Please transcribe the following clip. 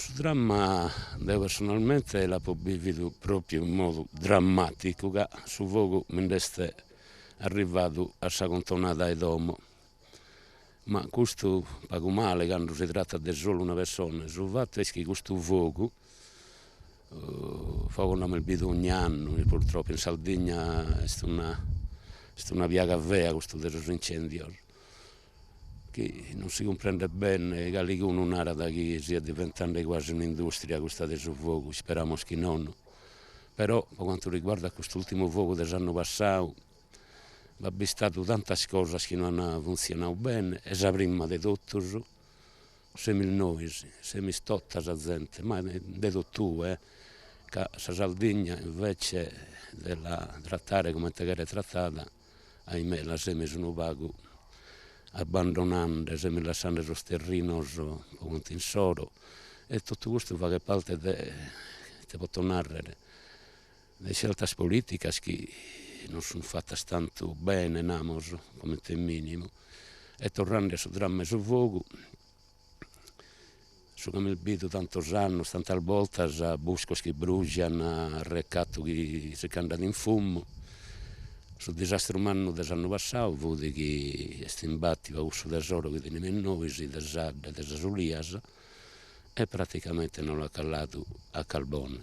Su dramma, io personalmente l'ho vivido proprio in modo drammatico, che su poco mi è arrivato a questa contonata di domo. Ma questo poco male quando si tratta di solo una persona. Sul fatto è che questo fuoco, fuoco non mi vedo ogni anno, e purtroppo in Sardegna è una piaga vera questo dello incendio, che non si comprende bene, che lì uno un'area da che sia diventando quasi un'industria questa del fuoco, speriamo che non. Però per quanto riguarda quest'ultimo fuoco dell'anno passato, abbiamo stato tante cose che non hanno funzionato bene, e la prima di tutto, siamo noi, siamo stotta la gente, ma di tutto, che la Sardegna invece della trattare come era trattata, ahimè la siamo sono pago abbandonando, siamo lasciando i terreni in solo, e tutto questo fa che parte di poter narrare le scelte politiche che non sono fatte tanto bene, come te minimo, e tornando sul dramma e sul fuoco, su come il vedo tanti anni, tante volte, a boschi che bruciano, a recatto che si candano in fumo. Sul disastro umano dell'anno passato, vede che è imbattivo questo tesoro che teniamo noi, delle Solias, e praticamente non l'ha callato a carbone.